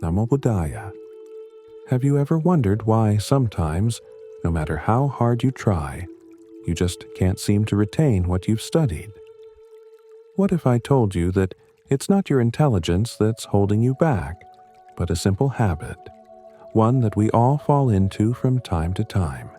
Namo Buddhaya. Have you ever wondered why sometimes, no matter how hard you try, you just can't seem to retain what you've studied? What if I told you that it's not your intelligence that's holding you back, but a simple habit, one that we all fall into from time to time?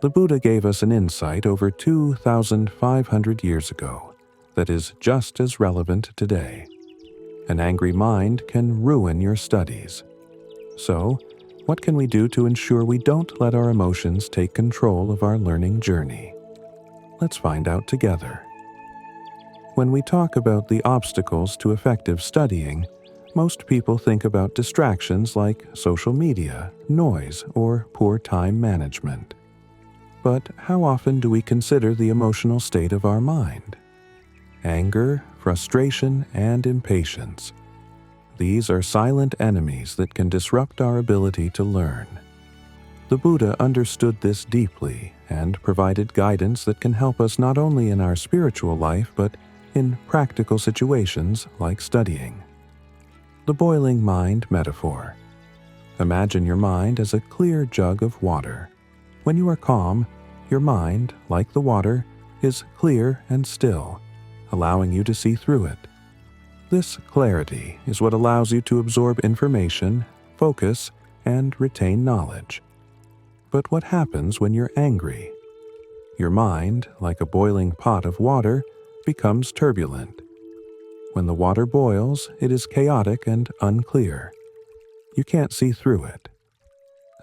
The Buddha gave us an insight over 2,500 years ago that is just as relevant today. An angry mind can ruin your studies. So, what can we do to ensure we don't let our emotions take control of our learning journey? Let's find out together. When we talk about the obstacles to effective studying, most people think about distractions like social media, noise, or poor time management. But how often do we consider the emotional state of our mind? Anger, frustration, and impatience. These are silent enemies that can disrupt our ability to learn. The Buddha understood this deeply and provided guidance that can help us not only in our spiritual life but in practical situations like studying. The boiling mind metaphor. Imagine your mind as a clear jug of water. When you are calm, your mind, like the water, is clear and still, allowing you to see through it. This clarity is what allows you to absorb information, focus, and retain knowledge. But what happens when you're angry? Your mind, like a boiling pot of water, becomes turbulent. When the water boils, it is chaotic and unclear. You can't see through it.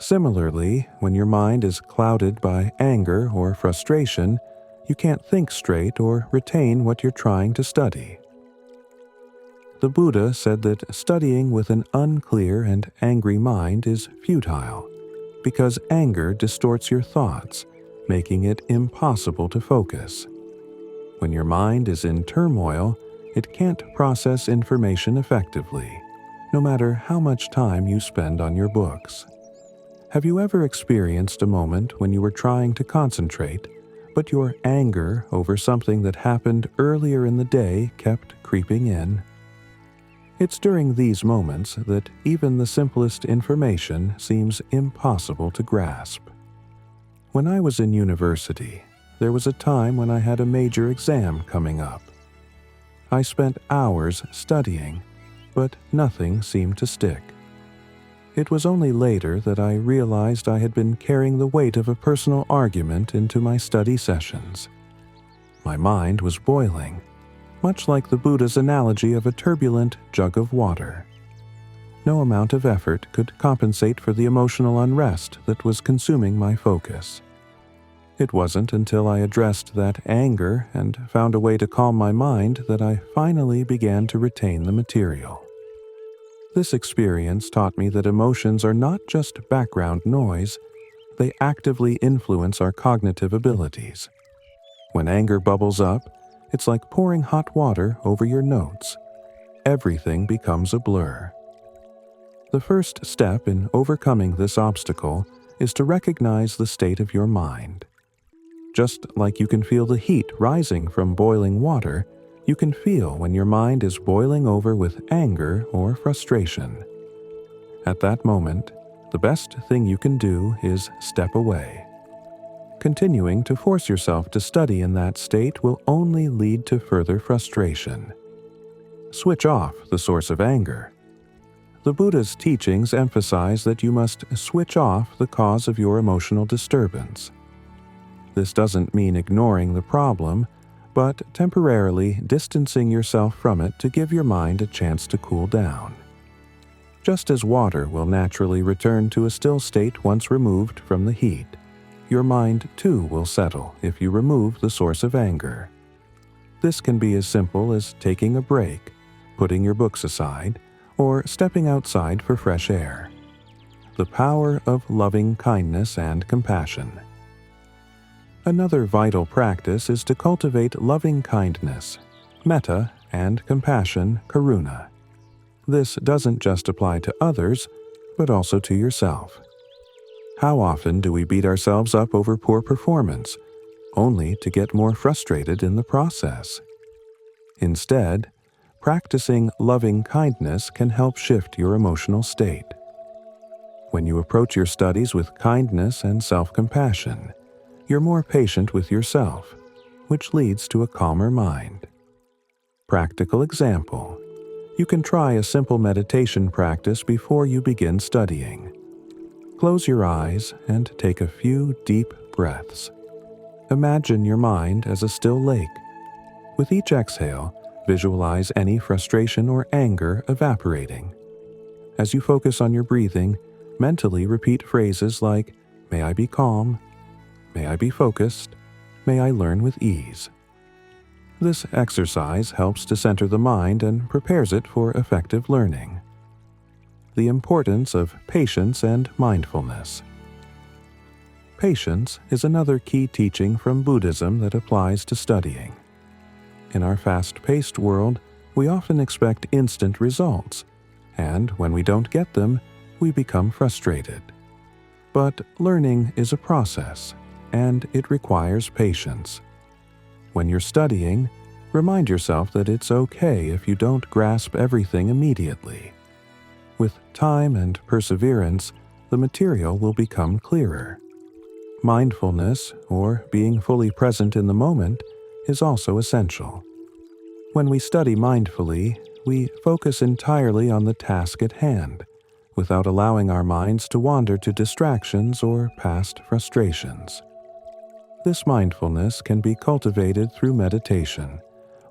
Similarly, when your mind is clouded by anger or frustration, you can't think straight or retain what you're trying to study. The Buddha said that studying with an unclear and angry mind is futile, because anger distorts your thoughts, making it impossible to focus. When your mind is in turmoil, it can't process information effectively, no matter how much time you spend on your books. Have you ever experienced a moment when you were trying to concentrate, but your anger over something that happened earlier in the day kept creeping in? It's during these moments that even the simplest information seems impossible to grasp. When I was in university, there was a time when I had a major exam coming up. I spent hours studying, but nothing seemed to stick. It was only later that I realized I had been carrying the weight of a personal argument into my study sessions. My mind was boiling, much like the Buddha's analogy of a turbulent jug of water. No amount of effort could compensate for the emotional unrest that was consuming my focus. It wasn't until I addressed that anger and found a way to calm my mind that I finally began to retain the material. This experience taught me that emotions are not just background noise, they actively influence our cognitive abilities. When anger bubbles up, it's like pouring hot water over your notes. Everything becomes a blur. The first step in overcoming this obstacle is to recognize the state of your mind. Just like you can feel the heat rising from boiling water, you can feel when your mind is boiling over with anger or frustration. At that moment, the best thing you can do is step away. Continuing to force yourself to study in that state will only lead to further frustration. Switch off the source of anger. The Buddha's teachings emphasize that you must switch off the cause of your emotional disturbance. This doesn't mean ignoring the problem, but temporarily distancing yourself from it to give your mind a chance to cool down. Just as water will naturally return to a still state once removed from the heat, your mind too will settle if you remove the source of anger. This can be as simple as taking a break, putting your books aside, or stepping outside for fresh air. The power of loving kindness and compassion. Another vital practice is to cultivate loving kindness, metta, and compassion, karuna. This doesn't just apply to others, but also to yourself. How often do we beat ourselves up over poor performance, only to get more frustrated in the process? Instead, practicing loving kindness can help shift your emotional state. When you approach your studies with kindness and self-compassion, you're more patient with yourself, which leads to a calmer mind. Practical example: you can try a simple meditation practice before you begin studying. Close your eyes and take a few deep breaths. Imagine your mind as a still lake. With each exhale, visualize any frustration or anger evaporating. As you focus on your breathing, mentally repeat phrases like, "May I be calm," "May I be focused," "May I learn with ease." This exercise helps to center the mind and prepares it for effective learning. The importance of patience and mindfulness. Patience is another key teaching from Buddhism that applies to studying. In our fast-paced world, we often expect instant results, and when we don't get them, we become frustrated. But learning is a process, and it requires patience. When you're studying, remind yourself that it's okay if you don't grasp everything immediately. With time and perseverance, the material will become clearer. Mindfulness, or being fully present in the moment, is also essential. When we study mindfully, we focus entirely on the task at hand, without allowing our minds to wander to distractions or past frustrations. This mindfulness can be cultivated through meditation,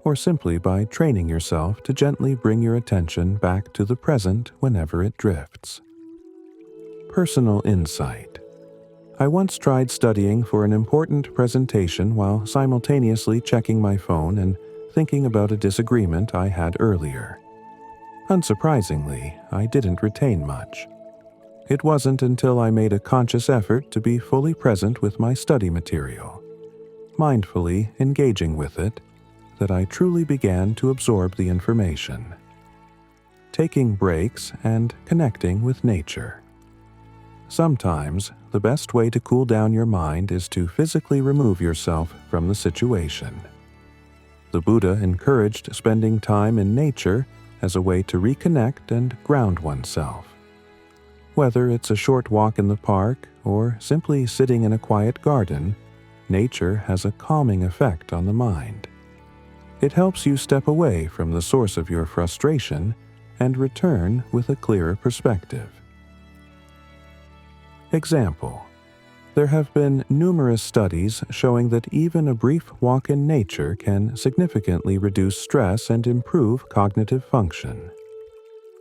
or simply by training yourself to gently bring your attention back to the present whenever it drifts. Personal insight. I once tried studying for an important presentation while simultaneously checking my phone and thinking about a disagreement I had earlier. Unsurprisingly, I didn't retain much. It wasn't until I made a conscious effort to be fully present with my study material, mindfully engaging with it, that I truly began to absorb the information. Taking breaks and connecting with nature. Sometimes, the best way to cool down your mind is to physically remove yourself from the situation. The Buddha encouraged spending time in nature as a way to reconnect and ground oneself. Whether it's a short walk in the park or simply sitting in a quiet garden, nature has a calming effect on the mind. It helps you step away from the source of your frustration and return with a clearer perspective. Example: there have been numerous studies showing that even a brief walk in nature can significantly reduce stress and improve cognitive function.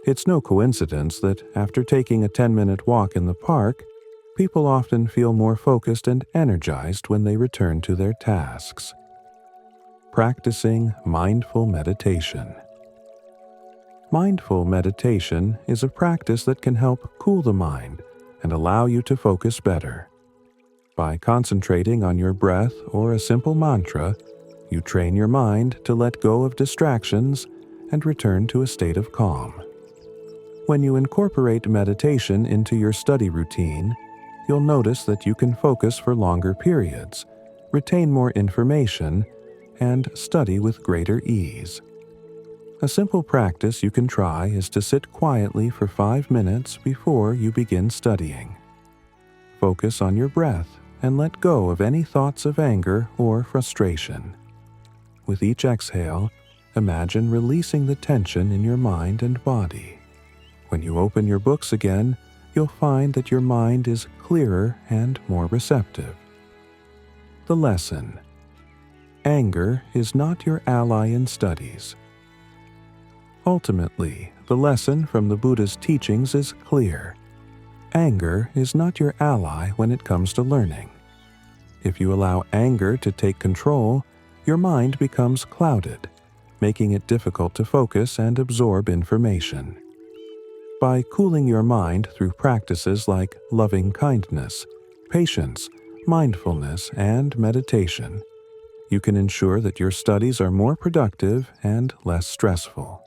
It's no coincidence that after taking a 10-minute walk in the park, people often feel more focused and energized when they return to their tasks. Practicing mindful meditation. Mindful meditation is a practice that can help cool the mind and allow you to focus better. By concentrating on your breath or a simple mantra, you train your mind to let go of distractions and return to a state of calm. When you incorporate meditation into your study routine, you'll notice that you can focus for longer periods, retain more information, and study with greater ease. A simple practice you can try is to sit quietly for 5 minutes before you begin studying. Focus on your breath and let go of any thoughts of anger or frustration. With each exhale, imagine releasing the tension in your mind and body. When you open your books again, you'll find that your mind is clearer and more receptive. The lesson: anger is not your ally in studies. Ultimately, the lesson from the Buddha's teachings is clear. Anger is not your ally when it comes to learning. If you allow anger to take control, your mind becomes clouded, making it difficult to focus and absorb information. By cooling your mind through practices like loving kindness, patience, mindfulness, and meditation, you can ensure that your studies are more productive and less stressful.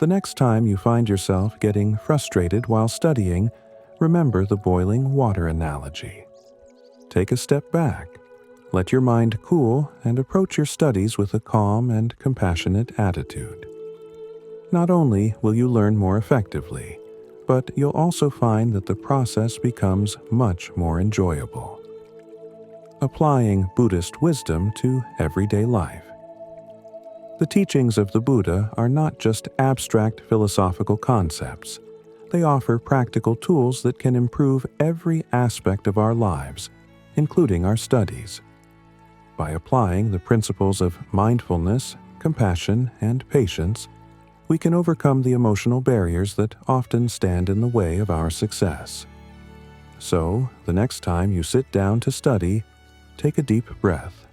The next time you find yourself getting frustrated while studying, remember the boiling water analogy. Take a step back, let your mind cool, and approach your studies with a calm and compassionate attitude. Not only will you learn more effectively, but you'll also find that the process becomes much more enjoyable. Applying Buddhist wisdom to everyday life. The teachings of the Buddha are not just abstract philosophical concepts. They offer practical tools that can improve every aspect of our lives, including our studies. By applying the principles of mindfulness, compassion, and patience, we can overcome the emotional barriers that often stand in the way of our success. So, the next time you sit down to study, take a deep breath,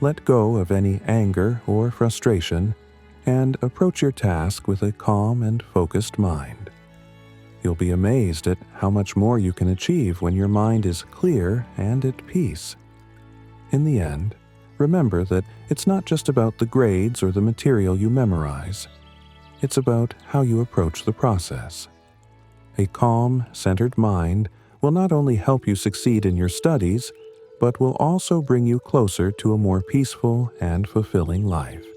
let go of any anger or frustration, and approach your task with a calm and focused mind. You'll be amazed at how much more you can achieve when your mind is clear and at peace. In the end, remember that it's not just about the grades or the material you memorize. It's about how you approach the process. A calm, centered mind will not only help you succeed in your studies, but will also bring you closer to a more peaceful and fulfilling life.